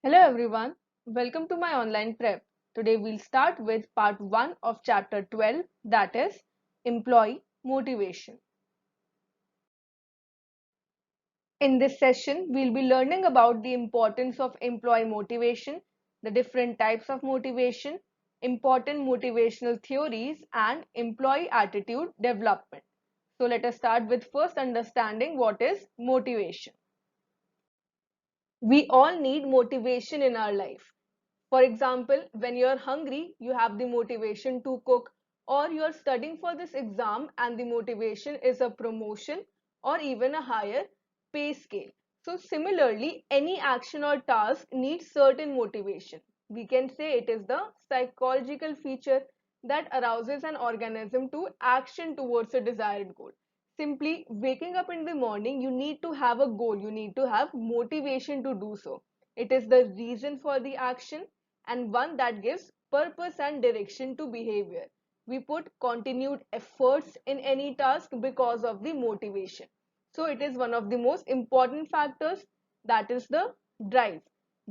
Hello everyone, welcome to my online prep. Today we'll start with part 1 of chapter 12, that is employee motivation. In this session, we'll be learning about the importance of employee motivation, the different types of motivation, important motivational theories, and employee attitude development. So let us start with first understanding what is motivation. We all need motivation in our life. For example, when you're hungry, you have the motivation to cook, or you're studying for this exam and the motivation is a promotion or even a higher pay scale. So, similarly, any action or task needs certain motivation. We can say it is the psychological feature that arouses an organism to action towards a desired goal. Simply waking up in the morning, you need to have a goal, you need to have motivation to do so. It is the reason for the action and one that gives purpose and direction to behavior. We put continued efforts in any task because of the motivation. So it is one of the most important factors, that is the drive.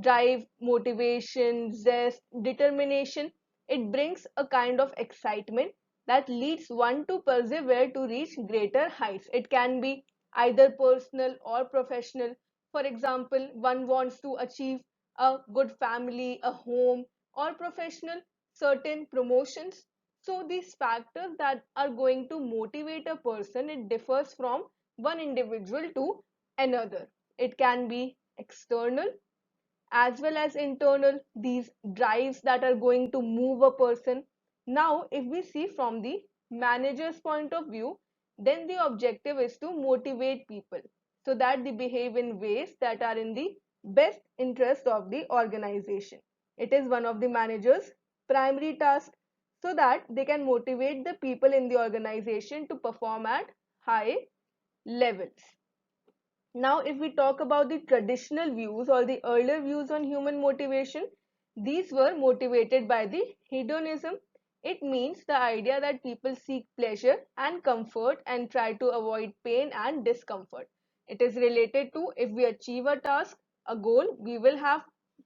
Drive, motivation, zest, determination. It brings a kind of excitement that leads one to persevere to reach greater heights. It can be either personal or professional. For example, one wants to achieve a good family, a home, or professional, certain promotions. So these factors that are going to motivate a person, it differs from one individual to another. It can be external as well as internal, these drives that are going to move a person. Now, if we see from the manager's point of view, then the objective is to motivate people so that they behave in ways that are in the best interest of the organization. It is one of the manager's primary tasks so that they can motivate the people in the organization to perform at high levels. Now, if we talk about the traditional views or the earlier views on human motivation, these were motivated by the hedonism. It means the idea that people seek pleasure and comfort and try to avoid pain and discomfort. It is related to if we achieve a task, a goal, we will have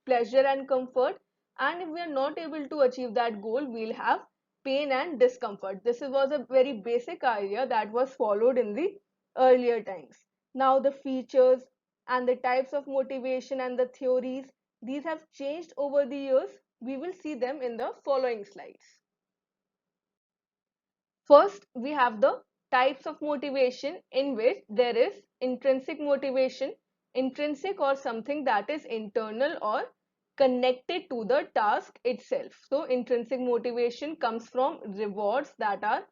pleasure and comfort, and if we are not able to achieve that goal, we'll have pain and discomfort. This was a very basic idea that was followed in the earlier times. Now the features and the types of motivation and the theories, these have changed over the years. We will see them in the following slides. First, we have the types of motivation in which there is intrinsic motivation, intrinsic or something that is internal or connected to the task itself. So intrinsic motivation comes from rewards that are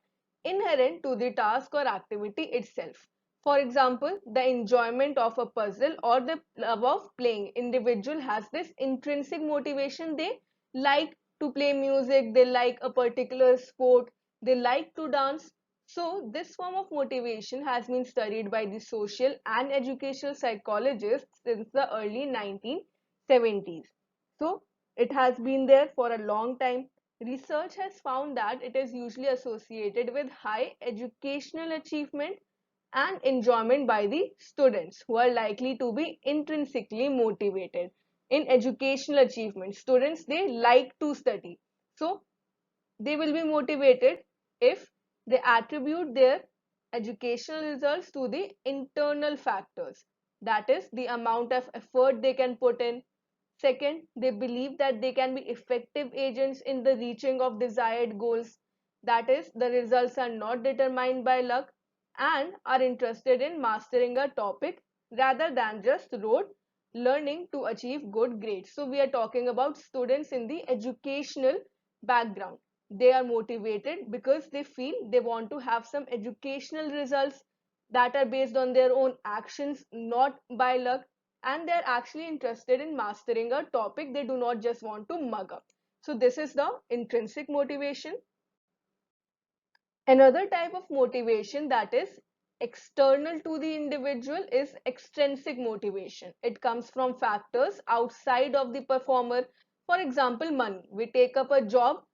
inherent to the task or activity itself. For example, the enjoyment of a puzzle or the love of playing. Individual has this intrinsic motivation. They like to play music, they like a particular sport, they like to dance. So this form of motivation has been studied by the social and educational psychologists since the early 1970s. So it has been there for a long time. Research has found that it is usually associated with high educational achievement and enjoyment by the students who are likely to be intrinsically motivated. In educational achievement, students, they like to study. So they will be motivated if they attribute their educational results to the internal factors, that is the amount of effort they can put in. Second, they believe that they can be effective agents in the reaching of desired goals, that is the results are not determined by luck, and are interested in mastering a topic rather than just rote learning to achieve good grades. So we are talking about students in the educational background. They are motivated because they feel they want to have some educational results that are based on their own actions, not by luck, and they're actually interested in mastering a topic. They do not just want to mug up. So this is the intrinsic motivation. Another type of motivation that is external to the individual is extrinsic motivation. It comes from factors outside of the performer. For example, money. We take up a job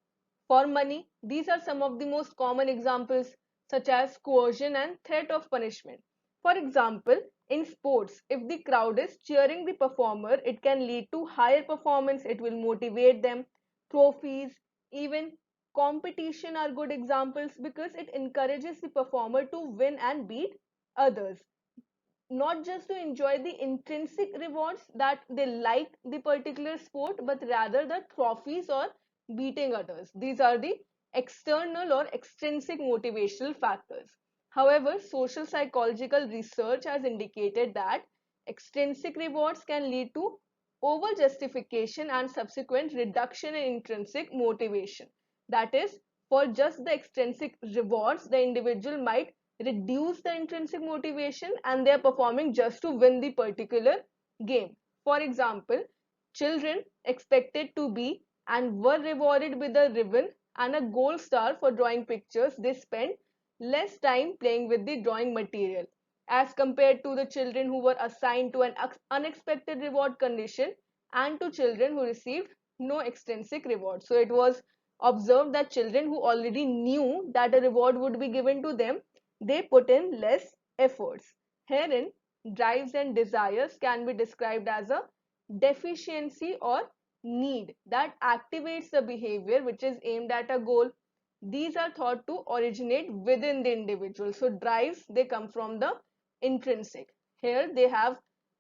for money. These are some of the most common examples, such as coercion and threat of punishment. For example, in sports, if the crowd is cheering the performer, it can lead to higher performance, it will motivate them. Trophies, even competition are good examples because it encourages the performer to win and beat others, not just to enjoy the intrinsic rewards that they like the particular sport, but rather the trophies or beating others. These are the external or extrinsic motivational factors. However, social psychological research has indicated that extrinsic rewards can lead to over justification and subsequent reduction in intrinsic motivation. That is, for just the extrinsic rewards, the individual might reduce the intrinsic motivation and they are performing just to win the particular game. For example, children expected to be and were rewarded with a ribbon and a gold star for drawing pictures. They spent less time playing with the drawing material as compared to the children who were assigned to an unexpected reward condition and to children who received no extrinsic reward. So it was observed that children who already knew that a reward would be given to them, they put in less efforts. Herein, drives and desires can be described as a deficiency or need that activates the behavior which is aimed at a goal. These are thought to originate within the individual. So drives, they come from the intrinsic. Here they have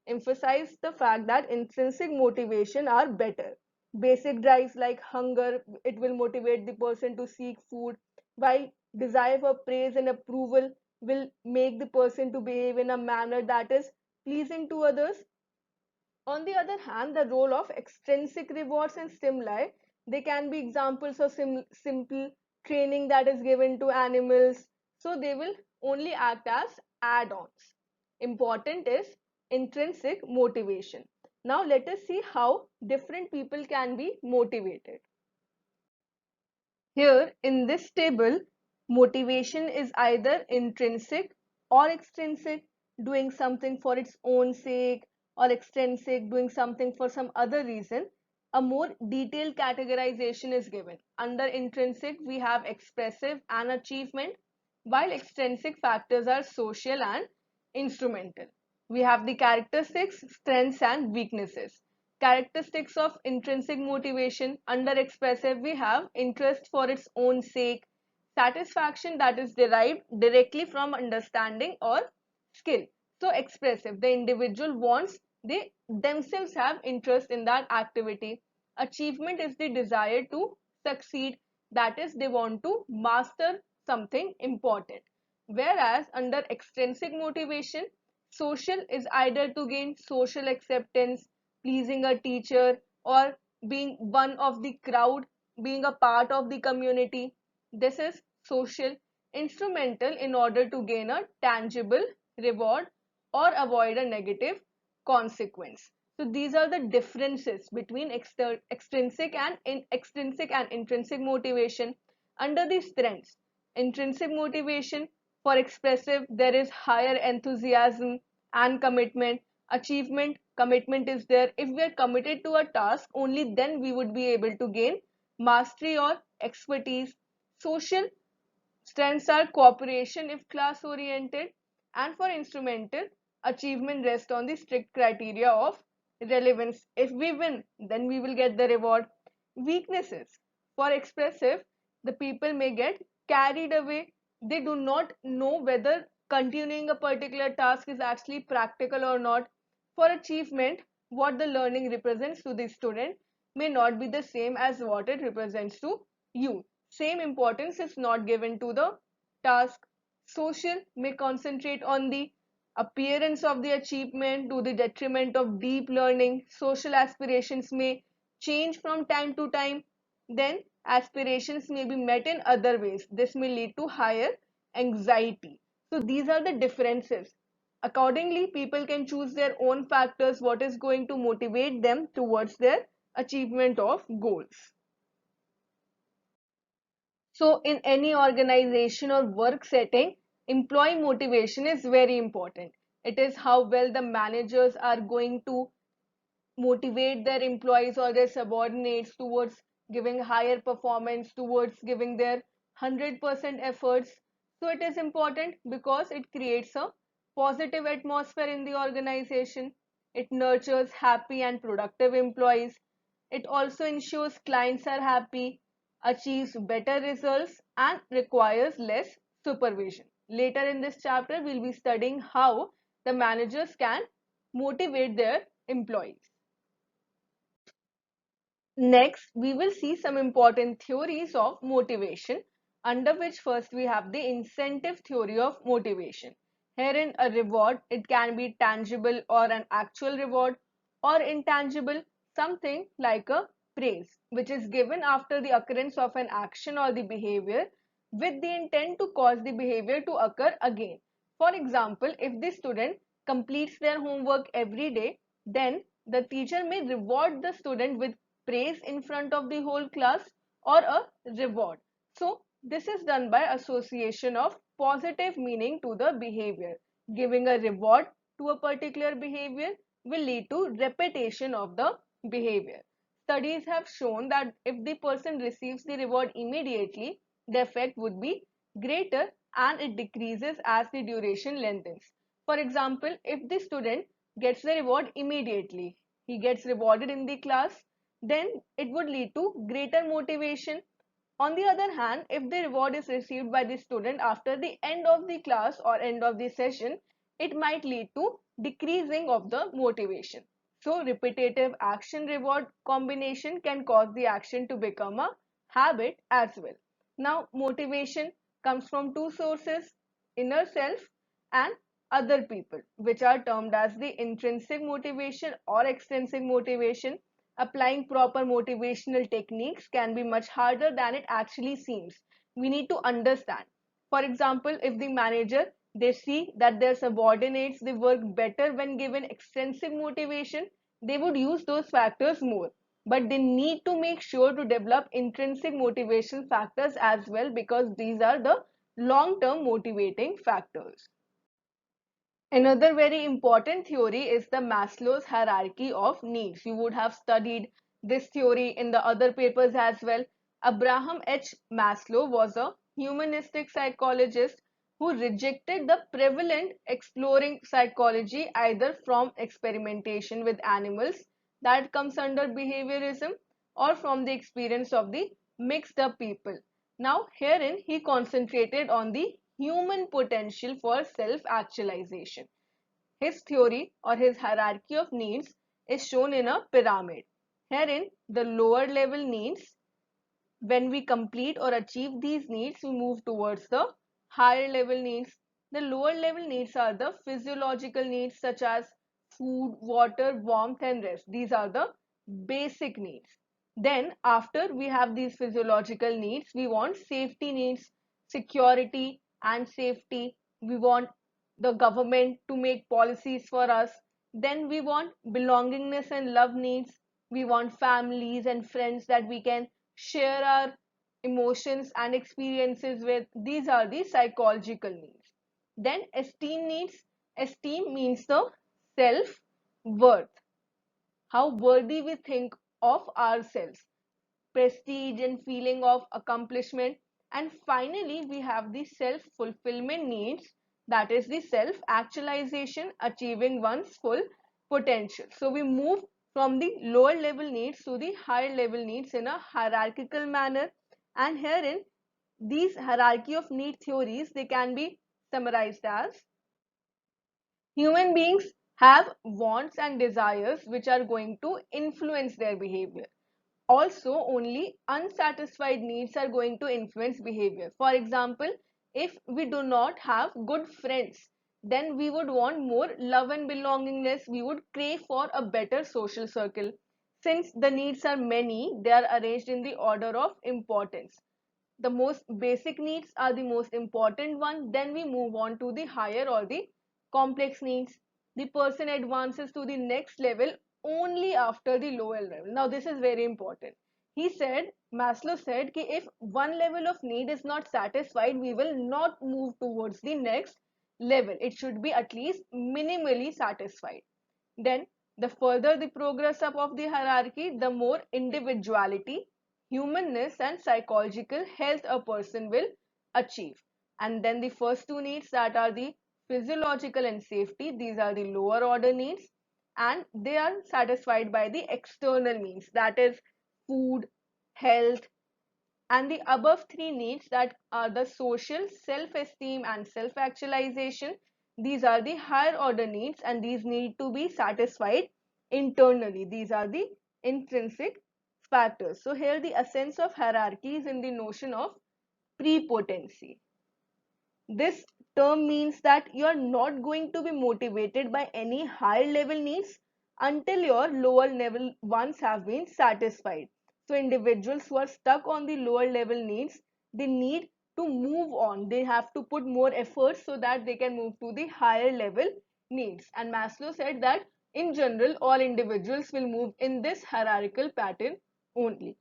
emphasized the fact that intrinsic motivation are better. Basic drives like hunger, it will motivate the person to seek food, while desire for praise and approval will make the person to behave in a manner that is pleasing to others. On the other hand, the role of extrinsic rewards and stimuli, they can be examples of simple training that is given to animals. So they will only act as add-ons. Important is intrinsic motivation. Now let us see how different people can be motivated. Here in this table, motivation is either intrinsic or extrinsic, doing something for its own sake, or extrinsic, doing something for some other reason. A more detailed categorization is given. Under intrinsic, we have expressive and achievement, while extrinsic factors are social and instrumental. We have the characteristics, strengths, and weaknesses. Characteristics of intrinsic motivation: under expressive, we have interest for its own sake, satisfaction that is derived directly from understanding or skill. So expressive, the individual wants, they themselves have interest in that activity. Achievement is the desire to succeed, that is, they want to master something important. Whereas under extrinsic motivation, social is either to gain social acceptance, pleasing a teacher, or being one of the crowd, being a part of the community. This is social. Instrumental, in order to gain a tangible reward or avoid a negative consequence. So these are the differences between extrinsic and intrinsic motivation. Under these strengths, intrinsic motivation, for expressive, there is higher enthusiasm and commitment. Achievement, commitment is there. If we are committed to a task, only then we would be able to gain mastery or expertise. Social, strengths are cooperation if class oriented, and for instrumental, achievement rests on the strict criteria of relevance. If we win, then we will get the reward. Weaknesses, for expressive, the people may get carried away. They do not know whether continuing a particular task is actually practical or not. For achievement, what the learning represents to the student may not be the same as what it represents to you. Same importance is not given to the task. Social may concentrate on the appearance of the achievement to the detriment of deep learning. Social aspirations may change from time to time. Then aspirations may be met in other ways. This may lead to higher anxiety. So these are the differences. Accordingly, people can choose their own factors, what is going to motivate them towards their achievement of goals. So in any organization or work setting, employee motivation is very important. It is how well the managers are going to motivate their employees or their subordinates towards giving higher performance, towards giving their 100% efforts. So it is important because it creates a positive atmosphere in the organization. It nurtures happy and productive employees. It also ensures clients are happy, achieves better results, and requires less supervision. Later in this chapter, we'll be studying how the managers can motivate their employees. Next, we will see some important theories of motivation, under which first we have the incentive theory of motivation. Herein, a reward, it can be tangible or an actual reward, or intangible, something like a praise, which is given after the occurrence of an action or the behavior with the intent to cause the behavior to occur again. For example, if the student completes their homework every day, then the teacher may reward the student with praise in front of the whole class or a reward. So this is done by association of positive meaning to the behavior. Giving a reward to a particular behavior will lead to repetition of the behavior. Studies have shown that if the person receives the reward immediately, the effect would be greater and it decreases as the duration lengthens. For example, if the student gets the reward immediately, he gets rewarded in the class, then it would lead to greater motivation. On the other hand, if the reward is received by the student after the end of the class or end of the session, it might lead to decreasing of the motivation. So repetitive action reward combination can cause the action to become a habit as well. Now motivation comes from two sources, inner self and other people, which are termed as the intrinsic motivation or extrinsic motivation. Applying proper motivational techniques can be much harder than it actually seems. We need to understand. For example, if the manager they see that their subordinates they work better when given extrinsic motivation, they would use those factors more. But they need to make sure to develop intrinsic motivation factors as well because these are the long-term motivating factors. Another very important theory is the Maslow's hierarchy of needs. You would have studied this theory in the other papers as well. Abraham H. Maslow was a humanistic psychologist who rejected the prevalent exploring psychology either from experimentation with animals that comes under behaviorism or from the experience of the mixed up people. Now, herein he concentrated on the human potential for self-actualization. His theory or his hierarchy of needs is shown in a pyramid. Herein, the lower level needs, when we complete or achieve these needs, we move towards the higher level needs. The lower level needs are the physiological needs such as food, water, warmth, and rest. These are the basic needs. Then, after we have these physiological needs, we want safety needs, security, and safety. We want the government to make policies for us. Then, we want belongingness and love needs. We want families and friends that we can share our emotions and experiences with. These are the psychological needs. Then esteem needs. Esteem means the self worth, how worthy we think of ourselves, prestige and feeling of accomplishment. And finally, we have the self fulfillment needs, that is the self actualization, achieving one's full potential. So we move from the lower level needs to the higher level needs in a hierarchical manner. And herein, these hierarchy of need theories, they can be summarized as human beings have wants and desires which are going to influence their behavior. Also, only unsatisfied needs are going to influence behavior. For example, if we do not have good friends, then we would want more love and belongingness. We would crave for a better social circle. Since the needs are many, they are arranged in the order of importance. The most basic needs are the most important one. Then we move on to the higher or the complex needs. The person advances to the next level only after the lower level. Now this is very important. He said, Maslow said, कि if one level of need is not satisfied, we will not move towards the next level. It should be at least minimally satisfied. Then the further the progress up of the hierarchy, the more individuality, humanness and psychological health a person will achieve. And then the first two needs, that are the physiological and safety. These are the lower order needs, and they are satisfied by the external means, that is food, health, and the above three needs, that are the social, self-esteem and self-actualization. These are the higher order needs, and these need to be satisfied internally. These are the intrinsic factors. So here the essence of hierarchy is in the notion of prepotency. This term means that you are not going to be motivated by any higher level needs until your lower level ones have been satisfied. So individuals who are stuck on the lower level needs, they need to move on. They have to put more effort so that they can move to the higher level needs. And Maslow said that in general, all individuals will move in this hierarchical pattern only.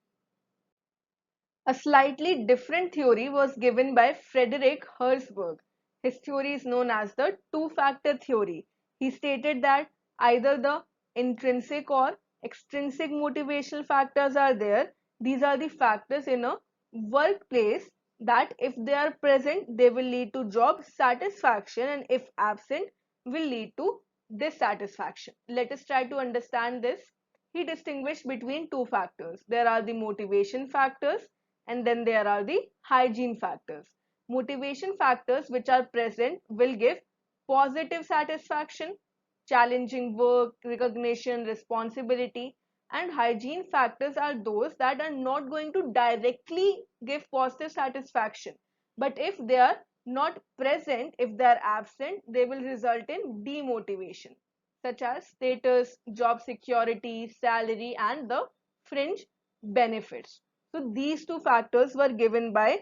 A slightly different theory was given by Frederick Herzberg. His theory is known as the two-factor theory. He stated that either the intrinsic or extrinsic motivational factors are there. These are the factors in a workplace that if they are present, they will lead to job satisfaction, and if absent, will lead to dissatisfaction. Let us try to understand this. He distinguished between two factors. There are the motivation factors, and then there are the hygiene factors. Motivation factors which are present will give positive satisfaction, challenging work, recognition, responsibility, and hygiene factors are those that are not going to directly give positive satisfaction. But if they are not present, if they are absent, they will result in demotivation, such as status, job security, salary, and the fringe benefits. So these two factors were given by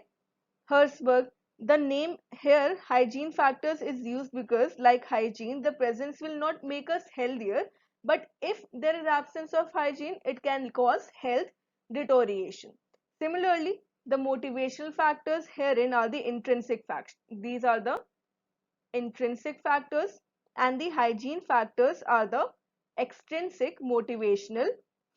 Herzberg. The name here, hygiene factors, is used because, like hygiene, the presence will not make us healthier, but if there is absence of hygiene, it can cause health deterioration. Similarly, the motivational factors herein are the intrinsic factors. These are the intrinsic factors, and the hygiene factors are the extrinsic motivational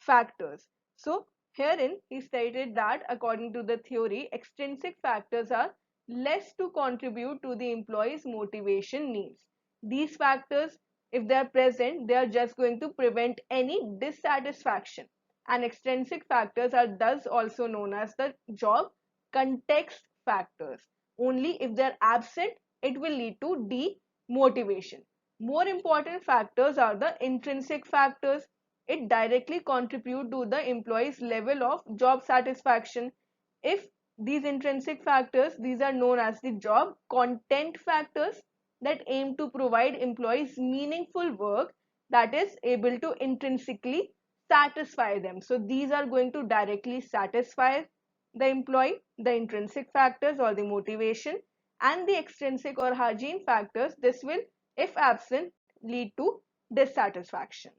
factors. So herein he stated that according to the theory, extrinsic factors are less to contribute to the employee's motivation needs. These factors, if they are present, they are just going to prevent any dissatisfaction. And extrinsic factors are thus also known as the job context factors. Only if they are absent, it will lead to demotivation. More important factors are the intrinsic factors. It directly contribute to the employee's level of job satisfaction. If these intrinsic factors, these are known as the job content factors, that aim to provide employees meaningful work that is able to intrinsically satisfy them. So these are going to directly satisfy the employee, the intrinsic factors or the motivation, and the extrinsic or hygiene factors. This will, if absent, lead to dissatisfaction.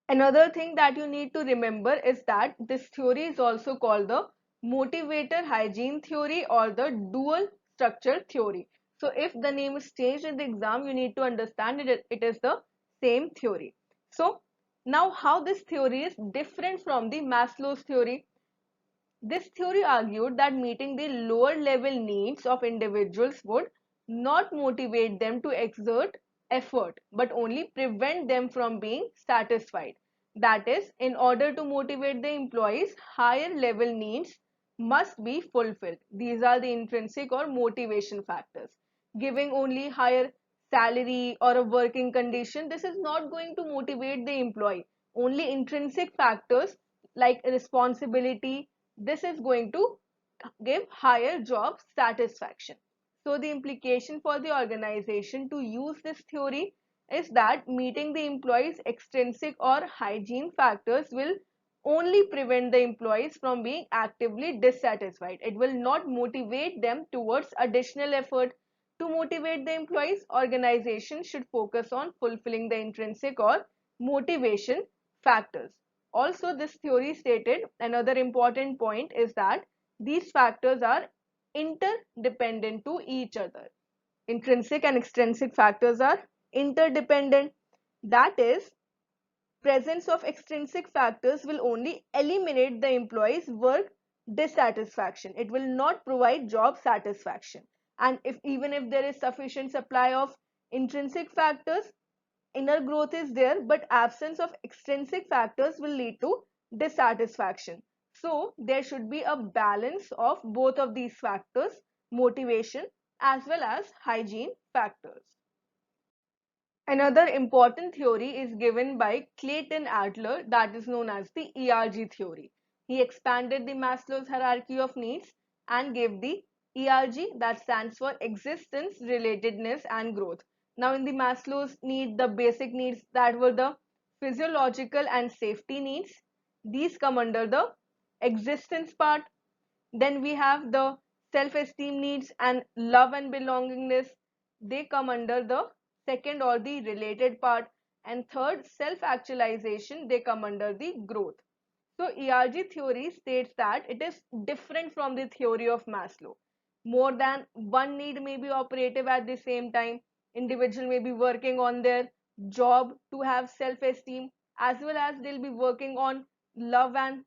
Another thing that you need to remember is that this theory is also called the motivator hygiene theory or the dual structure theory. So if the name is changed in the exam, you need to understand it is the same theory. So now how this theory is different from the Maslow's theory. This theory argued that meeting the lower level needs of individuals would not motivate them to exert effort, but only prevent them from being satisfied. That is, in order to motivate the employees, higher level needs must be fulfilled. These are the intrinsic or motivation factors. Giving only higher salary or a working condition, this is not going to motivate the employee. Only intrinsic factors like responsibility, this is going to give higher job satisfaction. So the implication for the organization to use this theory is that meeting the employees' extrinsic or hygiene factors will only prevent the employees from being actively dissatisfied. It will not motivate them towards additional effort. To motivate the employees, organization should focus on fulfilling the intrinsic or motivation factors. Also, this theory stated another important point is that these factors are interdependent to each other. Intrinsic and extrinsic factors are interdependent. That is, presence of extrinsic factors will only eliminate the employee's work dissatisfaction. It will not provide job satisfaction. And if even if there is sufficient supply of intrinsic factors, inner growth is there, but absence of extrinsic factors will lead to dissatisfaction. So there should be a balance of both of these factors, motivation as well as hygiene factors. Another important theory is given by Clayton Adler, that is known as the ERG theory. He expanded the Maslow's hierarchy of needs and gave the ERG, that stands for existence, relatedness and growth. Now in the Maslow's need, the basic needs that were the physiological and safety needs, these come under the existence part. Then we have the self-esteem needs and love and belongingness. They come under the second or the related part. And third, self-actualization, they come under the growth. So ERG theory states that it is different from the theory of Maslow. More than one need may be operative at the same time. Individual may be working on their job to have self-esteem, as well as they'll be working on love and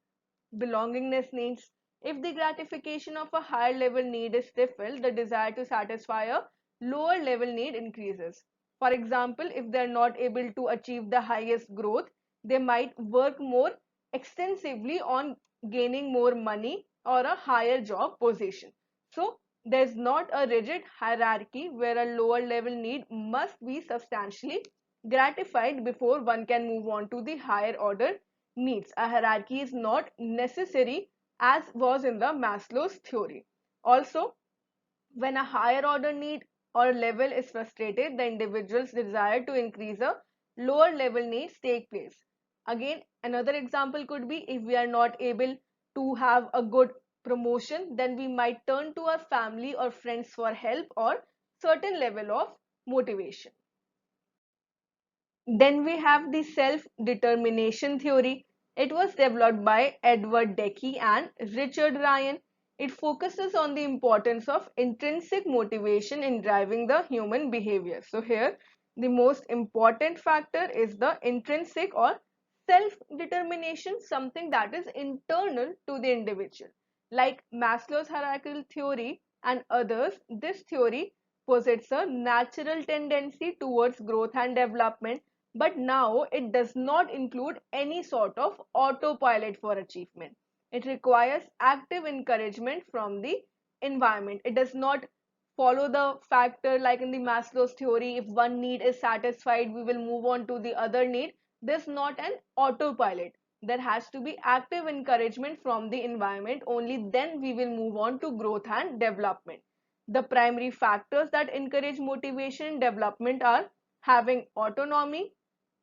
belongingness needs. If the gratification of a higher level need is stifled, the desire to satisfy a lower level need increases. For example, if they're not able to achieve the highest growth, they might work more extensively on gaining more money or a higher job position. So there's not a rigid hierarchy where a lower level need must be substantially gratified before one can move on to the higher order needs. A hierarchy is not necessary as was in the Maslow's theory. Also, when a higher order need or level is frustrated, the individual's desire to increase a lower level needs take place. Again, another example could be if we are not able to have a good promotion, then we might turn to our family or friends for help or certain level of motivation. Then we have the self-determination theory. It was developed by Edward Deci and Richard Ryan. It focuses on the importance of intrinsic motivation in driving the human behavior. So here, the most important factor is the intrinsic or self-determination, something that is internal to the individual. Like Maslow's hierarchical theory and others, this theory posits a natural tendency towards growth and development, but now it does not include any sort of autopilot for achievement. It requires active encouragement from the environment. It does not follow the factor like in the Maslow's theory, if one need is satisfied, we will move on to the other need. This is not an autopilot. There has to be active encouragement from the environment. Only then we will move on to growth and development. The primary factors that encourage motivation and development are having autonomy,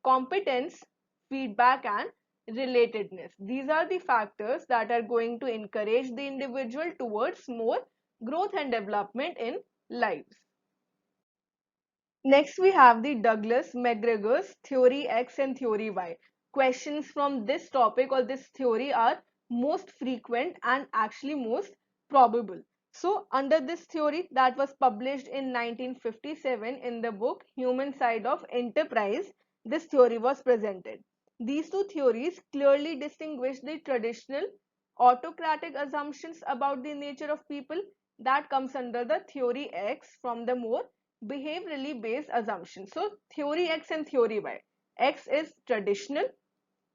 competence, feedback, and relatedness. These are the factors that are going to encourage the individual towards more growth and development in lives. Next, we have the Douglas McGregor's Theory X and Theory Y. Questions from this topic or this theory are most frequent and actually most probable. So, under this theory that was published in 1957 in the book Human Side of Enterprise, this theory was presented. These two theories clearly distinguish the traditional autocratic assumptions about the nature of people that comes under the theory X from the more behaviorally based assumptions. So theory X and theory Y. X is traditional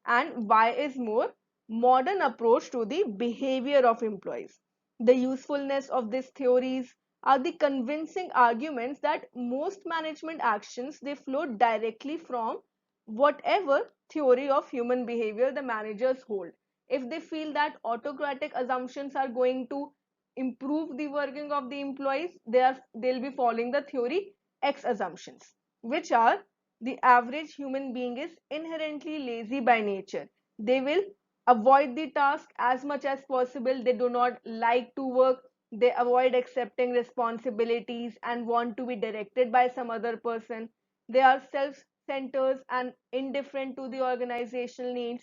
and Y is more modern approach to the behavior of employees. The usefulness of these theories are the convincing arguments that most management actions they flow directly from whatever theory of human behavior the managers hold. If they feel that autocratic assumptions are going to improve the working of the employees, they'll be following the theory X assumptions, which are the average human being is inherently lazy by nature. They will avoid the task as much as possible. They do not like to work. They avoid accepting responsibilities and want to be directed by some other person. They are self-centered and indifferent to the organizational needs,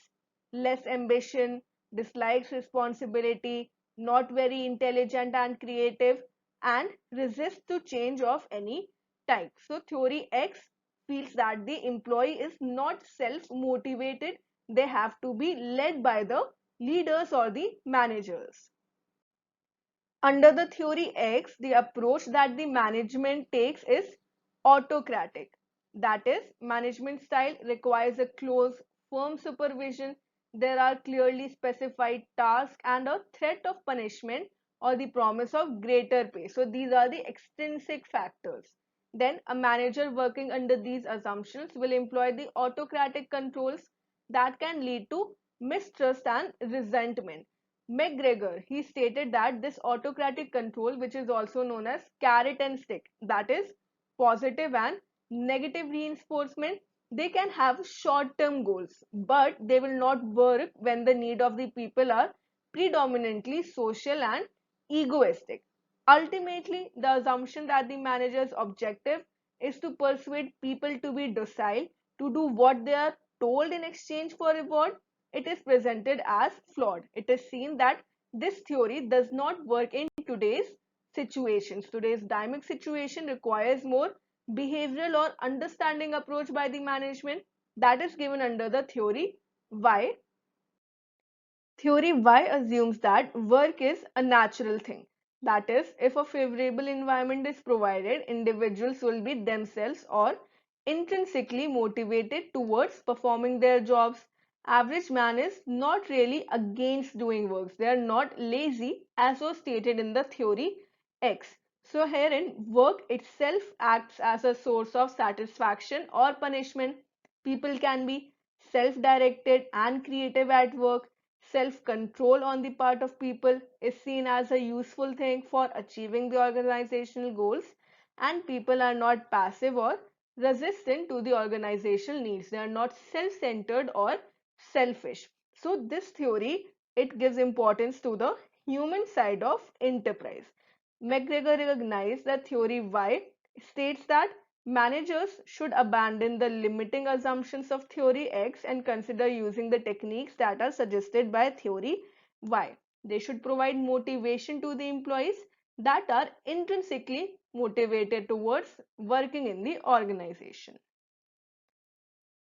less ambition, dislikes responsibility, not very intelligent and creative, and resist to change of any type. So theory X feels that the employee is not self-motivated. They have to be led by the leaders or the managers. Under the theory X, the approach that the management takes is autocratic. That is, management style requires a close, firm supervision. There are clearly specified tasks and a threat of punishment or the promise of greater pay. So these are the extrinsic factors. Then a manager working under these assumptions will employ the autocratic controls that can lead to mistrust and resentment. McGregor, he stated that this autocratic control, which is also known as carrot and stick, that is positive and negative reinforcement, they can have short-term goals, but they will not work when the need of the people are predominantly social and egoistic. Ultimately, the assumption that the manager's objective is to persuade people to be docile, to do what they are told in exchange for reward, it is presented as flawed. It is seen that this theory does not work in today's situations. Today's dynamic situation requires more behavioral or understanding approach by the management that is given under the theory Y. Theory Y assumes that work is a natural thing. That is, if a favorable environment is provided, individuals will be themselves or intrinsically motivated towards performing their jobs. Average man is not really against doing works. They are not lazy as was stated in the theory X. So herein, work itself acts as a source of satisfaction or punishment. People can be self-directed and creative at work. Self-control on the part of people is seen as a useful thing for achieving the organizational goals, and people are not passive or resistant to the organizational needs. They are not self-centered or selfish. So this theory, it gives importance to the human side of enterprise. McGregor recognized that theory Y states that managers should abandon the limiting assumptions of theory X and consider using the techniques that are suggested by theory Y. They should provide motivation to the employees that are intrinsically motivated towards working in the organization.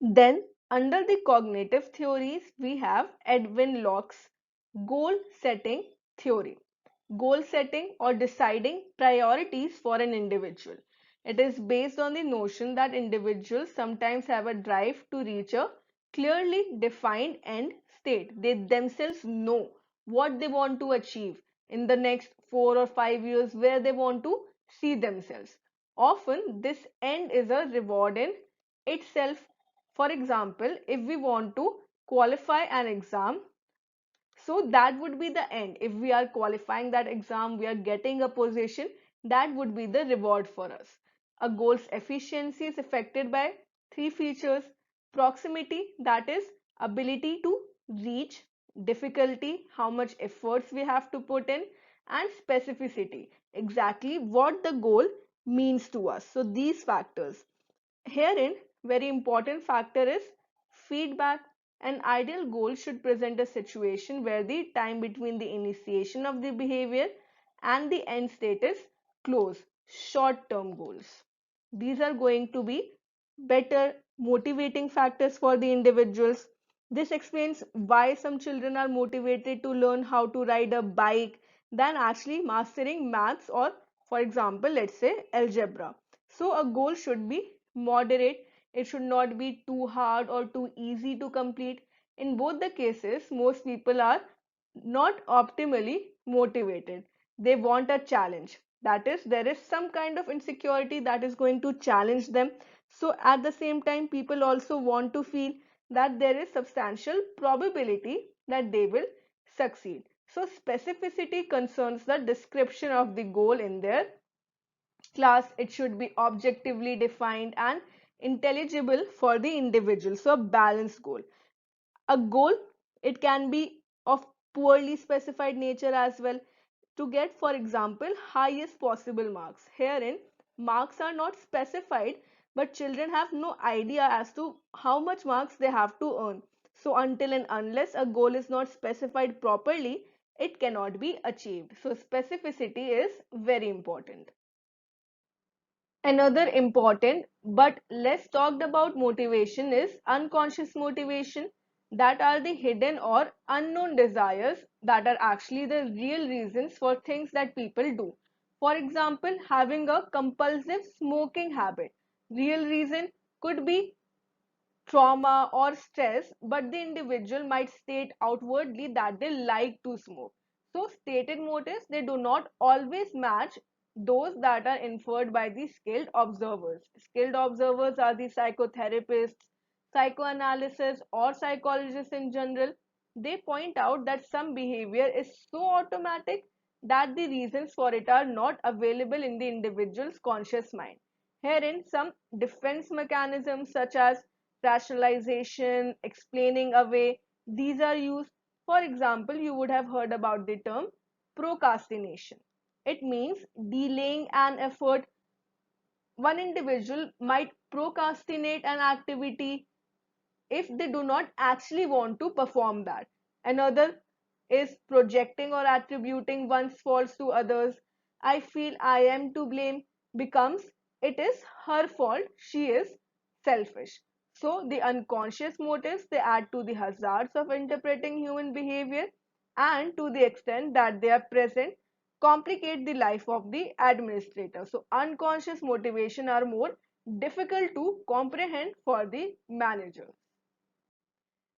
Then, under the cognitive theories, we have Edwin Locke's goal setting theory. Goal setting or deciding priorities for an individual. It is based on the notion that individuals sometimes have a drive to reach a clearly defined end state. They themselves know what they want to achieve in the next 4 or 5 years, where they want to see themselves. Often, this end is a reward in itself. For example, if we want to qualify an exam, so that would be the end. If we are qualifying that exam, we are getting a position, that would be the reward for us. A goal's efficiency is affected by three features: proximity, that is ability to reach; difficulty, how much efforts we have to put in; and specificity, exactly what the goal means to us. So these factors. Herein, very important factor is feedback. An ideal goal should present a situation where the time between the initiation of the behavior and the end state is close. Short-term goals. These are going to be better motivating factors for the individuals. This explains why some children are motivated to learn how to ride a bike than actually mastering maths or, for example, let's say algebra. So a goal should be moderate. It should not be too hard or too easy to complete. In both the cases, most people are not optimally motivated. They want a challenge. That is, there is some kind of insecurity that is going to challenge them. So at the same time, people also want to feel that there is substantial probability that they will succeed. So specificity concerns the description of the goal in their class. It should be objectively defined and intelligible for the individual. So a balanced goal. A goal, it can be of poorly specified nature as well, to get, for example, highest possible marks. Herein, marks are not specified, but children have no idea as to how much marks they have to earn. So until and unless a goal is not specified properly, it cannot be achieved. So specificity is very important. Another important but less talked about motivation is unconscious motivation. that are the hidden or unknown desires that are actually the real reasons for things that people do. For example, having a compulsive smoking habit. Real reason could be trauma or stress, but the individual might state outwardly that they like to smoke. So, stated motives, they do not always match those that are inferred by the skilled observers. Skilled observers are the psychotherapists, psychoanalysts, or psychologists in general. They point out that some behavior is so automatic that the reasons for it are not available in the individual's conscious mind. Herein, some defense mechanisms such as rationalization, explaining away, these are used. For example, you would have heard about the term procrastination. It means delaying an effort. One individual might procrastinate an activity if they do not actually want to perform that. Another is projecting or attributing one's faults to others. I feel I am to blame becomes it is her fault, she is selfish. So the unconscious motives, they add to the hazards of interpreting human behavior, and to the extent that they are present complicate the life of the administrator. So unconscious motivation are more difficult to comprehend for the manager.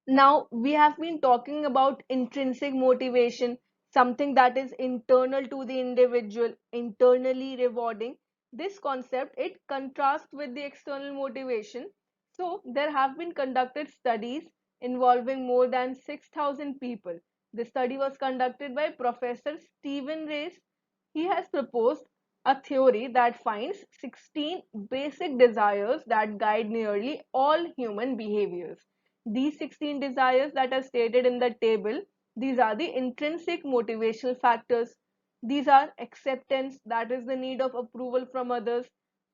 Now, we have been talking about intrinsic motivation, something that is internal to the individual, internally rewarding. This concept, it contrasts with the external motivation. So, there have been conducted studies involving more than 6,000 people. The study was conducted by Professor Stephen Race. He has proposed a theory that finds 16 basic desires that guide nearly all human behaviors. These 16 desires that are stated in the table, these are the intrinsic motivational factors. These are acceptance, that is the need of approval from others,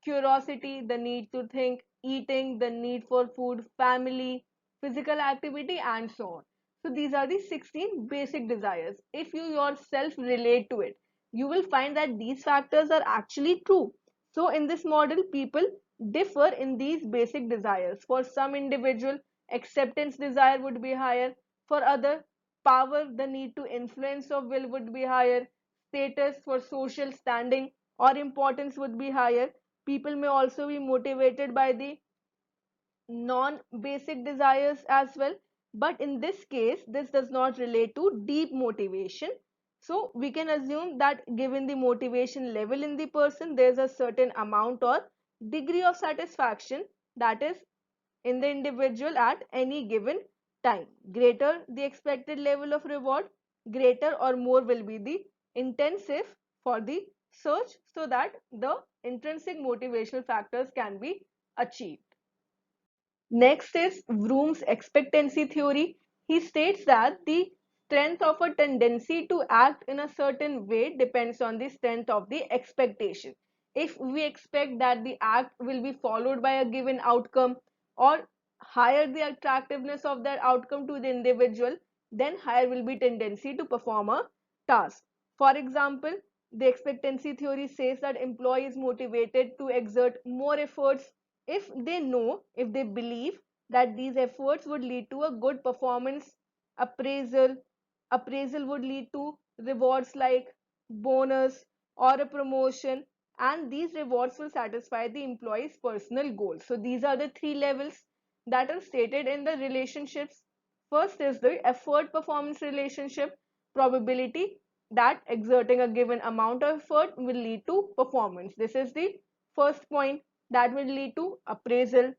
curiosity, the need to think, eating, the need for food, family, physical activity, and so on. So these are the 16 basic desires. If you yourself relate to it, you will find that these factors are actually true. So in this model, people differ in these basic desires. For some individual, acceptance desire would be higher. For other, power, the need to influence of will would be higher. Status, for social standing or importance, would be higher. People may also be motivated by the non-basic desires as well. But in this case, this does not relate to deep motivation. So we can assume that given the motivation level in the person, there's a certain amount or degree of satisfaction that is in the individual at any given time. Greater the expected level of reward, greater or more will be the intensive for the search so that the intrinsic motivational factors can be achieved. Next is Vroom's expectancy theory. He states that the strength of a tendency to act in a certain way depends on the strength of the expectation. If we expect that the act will be followed by a given outcome, or higher the attractiveness of that outcome to the individual, then higher will be tendency to perform a task. For example, the expectancy theory says that employee is motivated to exert more efforts if they believe that these efforts would lead to a good performance appraisal. Appraisal would lead to rewards like bonus or a promotion, and these rewards will satisfy the employee's personal goals. So these are the three levels that are stated in the relationships. First is the effort performance relationship, probability that exerting a given amount of effort will lead to performance. This is the first point that will lead to appraisal.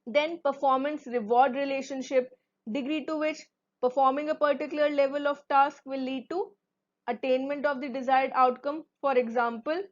Then performance reward relationship, degree to which performing a particular level of task will lead to attainment of the desired outcome, for example,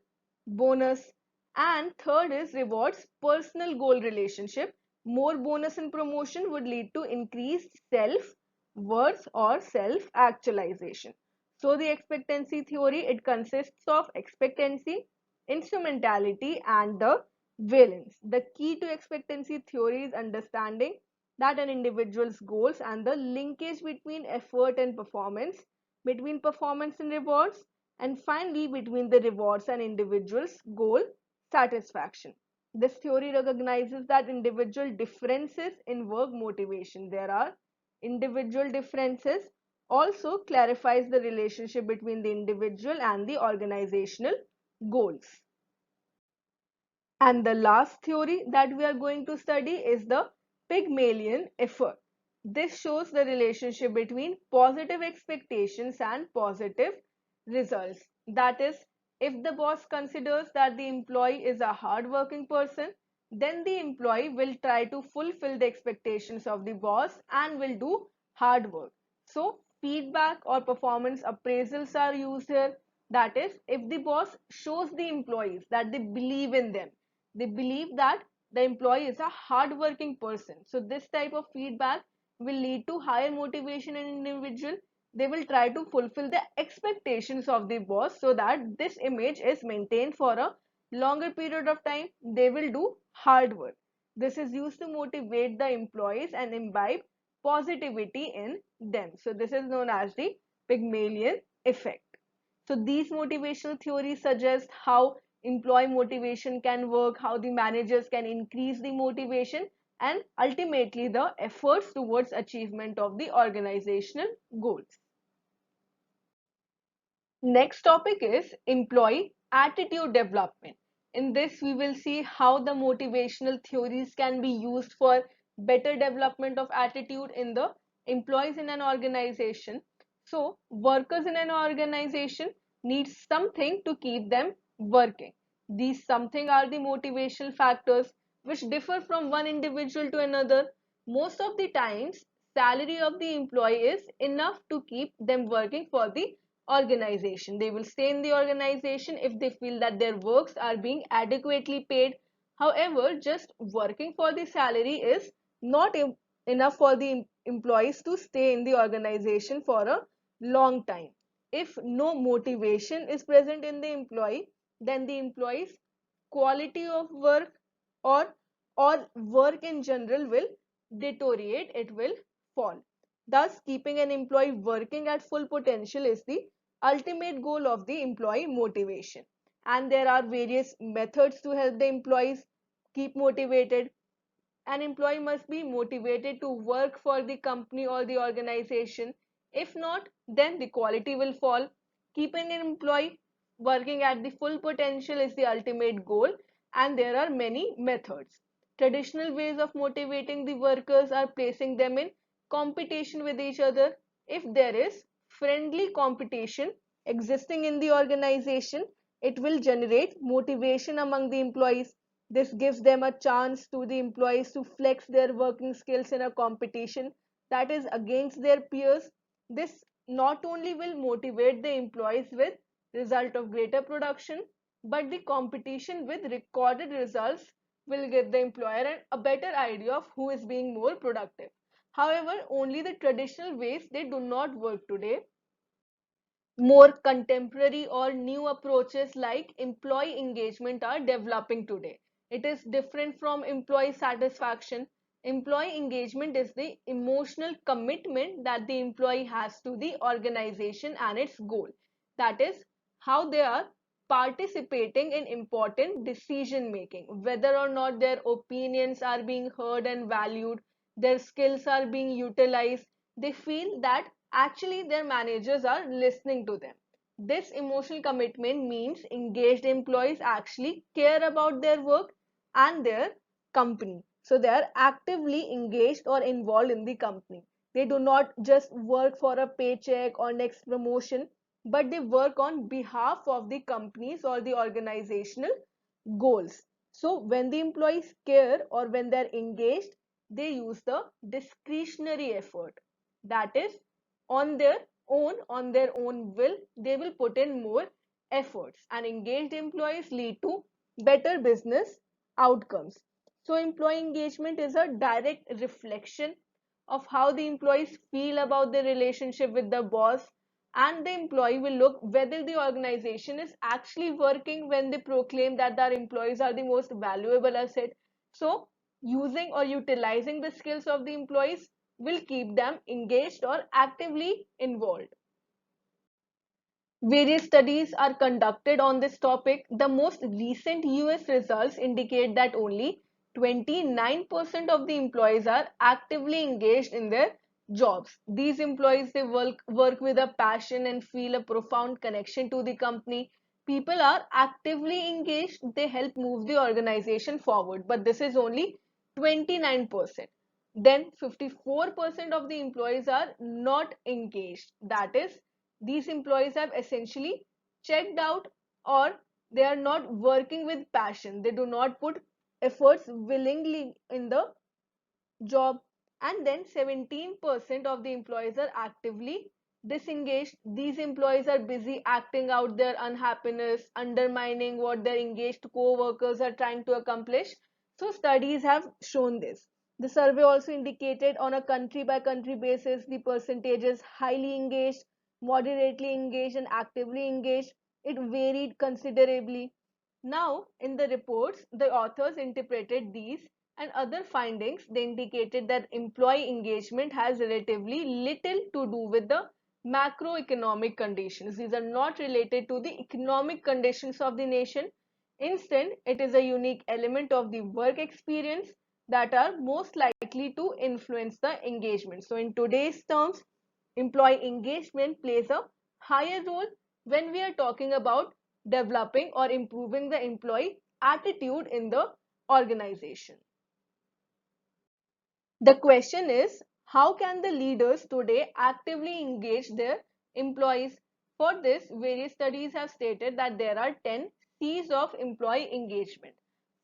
bonus. And third is rewards personal goal relationship. More bonus and promotion would lead to increased self worth or self actualization. So the expectancy theory, it consists of expectancy, instrumentality, and the valence. The key to expectancy theory is understanding that an individual's goals and the linkage between effort and performance, between performance and rewards, and finally between the rewards and individual's goal satisfaction. This theory recognizes that individual differences in work motivation. There are individual differences, also clarifies the relationship between the individual and the organizational goals. And the last theory that we are going to study is the Pygmalion effort. This shows the relationship between positive expectations and positive results. That is, if the boss considers that the employee is a hardworking person, then the employee will try to fulfill the expectations of the boss and will do hard work. So, feedback or performance appraisals are used here. That is, if the boss shows the employees that they believe in them, they believe that the employee is a hardworking person. So this type of feedback will lead to higher motivation in individual. They will try to fulfill the expectations of the boss so that this image is maintained for a longer period of time. They will do hard work. This is used to motivate the employees and imbibe positivity in them. So this is known as the Pygmalion effect. So these motivational theories suggest how employee motivation can work, how the managers can increase the motivation, and ultimately the efforts towards achievement of the organizational goals. Next topic is employee attitude development. In this, we will see how the motivational theories can be used for better development of attitude in the employees in an organization. So, workers in an organization need something to keep them working. These something are the motivational factors which differ from one individual to another. Most of the times, salary of the employee is enough to keep them working for the organization. They will stay in the organization if they feel that their works are being adequately paid. However, just working for the salary is not enough for the employees to stay in the organization for a long time. If no motivation is present in the employee, then the employee's quality of work or work in general will deteriorate, it will fall. Thus, keeping an employee working at full potential is the ultimate goal of the employee motivation. And there are various methods to help the employees keep motivated. An employee must be motivated to work for the company or the organization. If not, then the quality will fall. Keeping an employee working at the full potential is the ultimate goal, and there are many methods. Traditional ways of motivating the workers are placing them in competition with each other. If there is friendly competition existing in the organization, it will generate motivation among the employees. This gives them a chance to the employees to flex their working skills in a competition that is against their peers. This not only will motivate the employees with result of greater production, but the competition with recorded results will give the employer a better idea of who is being more productive. However, only the traditional ways they do not work today. More contemporary or new approaches like employee engagement are developing today. It is different from employee satisfaction. Employee engagement is the emotional commitment that the employee has to the organization and its goal. That is how they are participating in important decision making, whether or not their opinions are being heard and valued, their skills are being utilized. They feel that actually their managers are listening to them. This emotional commitment means engaged employees actually care about their work and their company. So they are actively engaged or involved in the company. They do not just work for a paycheck or next promotion, but they work on behalf of the companies or the organizational goals. So when the employees care or when they're engaged, they use the discretionary effort. That is, on their own will, they will put in more efforts, and engaged employees lead to better business outcomes. So employee engagement is a direct reflection of how the employees feel about their relationship with the boss, and the employee will look whether the organization is actually working when they proclaim that their employees are the most valuable asset. So using or utilizing the skills of the employees will keep them engaged or actively involved. Various studies are conducted on this topic. The most recent US results indicate that only 29% of the employees are actively engaged in their jobs. These employees, they work with a passion and feel a profound connection to the company. People are actively engaged, they help move the organization forward, but this is only 29%. Then 54% of the employees are not engaged. That is, these employees have essentially checked out, or they are not working with passion. They do not put efforts willingly in the job. And then 17% of the employees are actively disengaged. These employees are busy acting out their unhappiness, undermining what their engaged co-workers are trying to accomplish. So studies have shown this. The survey also indicated on a country by country basis the percentages: highly engaged, moderately engaged, and actively engaged. It varied considerably. Now, in the reports, the authors interpreted these and other findings. They indicated that employee engagement has relatively little to do with the macroeconomic conditions. These are not related to the economic conditions of the nation. Instead, it is a unique element of the work experience that are most likely to influence the engagement. So, in today's terms, employee engagement plays a higher role when we are talking about developing or improving the employee attitude in the organization. The question is, how can the leaders today actively engage their employees? For this, various studies have stated that there are 10 C's of employee engagement.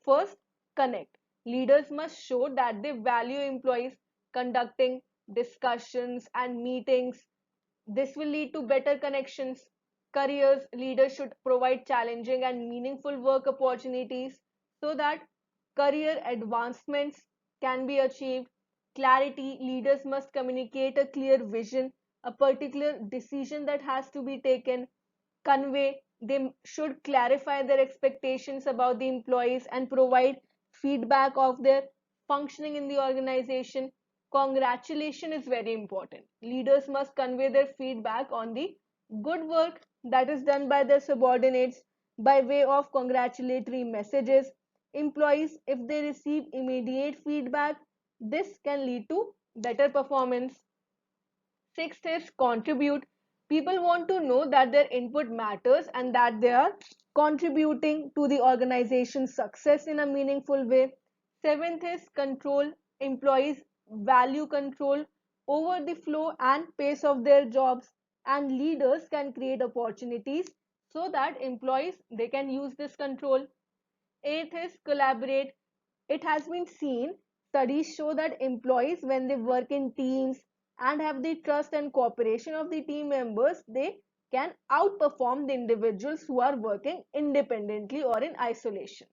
First, connect. Leaders must show that they value employees. Conducting discussions and meetings, this will lead to better connections. Careers, leaders should provide challenging and meaningful work opportunities so that career advancements can be achieved. Clarity, leaders must communicate a clear vision, a particular decision that has to be taken. Convey, they should clarify their expectations about the employees and provide feedback of their functioning in the organization. Congratulation is very important. Leaders must convey their feedback on the good work that is done by their subordinates by way of congratulatory messages. Employees, if they receive immediate feedback, this can lead to better performance. Sixth is contribute. People want to know that their input matters and that they are contributing to the organization's success in a meaningful way. Seventh is control. Employees value control over the flow and pace of their jobs, and leaders can create opportunities so that employees, they can use this control. Eighth is collaborate. It has been seen, studies show that employees, when they work in teams and have the trust and cooperation of the team members, they can outperform the individuals who are working independently or in isolation.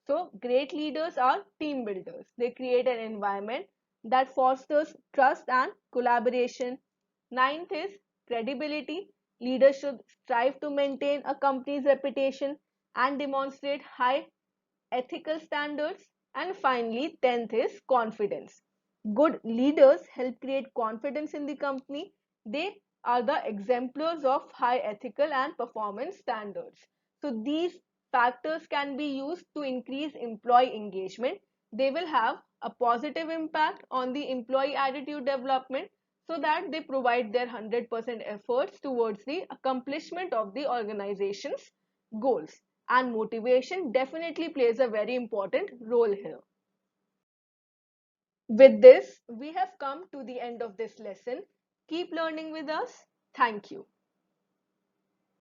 So, great leaders are team builders. They create an environment that fosters trust and collaboration. Ninth is credibility. Leaders should strive to maintain a company's reputation and demonstrate high ethical standards. And finally, 10th is confidence. Good leaders help create confidence in the company. They are the exemplars of high ethical and performance standards. So these factors can be used to increase employee engagement. They will have a positive impact on the employee attitude development so that they provide their 100% efforts towards the accomplishment of the organization's goals. And motivation definitely plays a very important role here. With this, we have come to the end of this lesson. Keep learning with us. Thank you.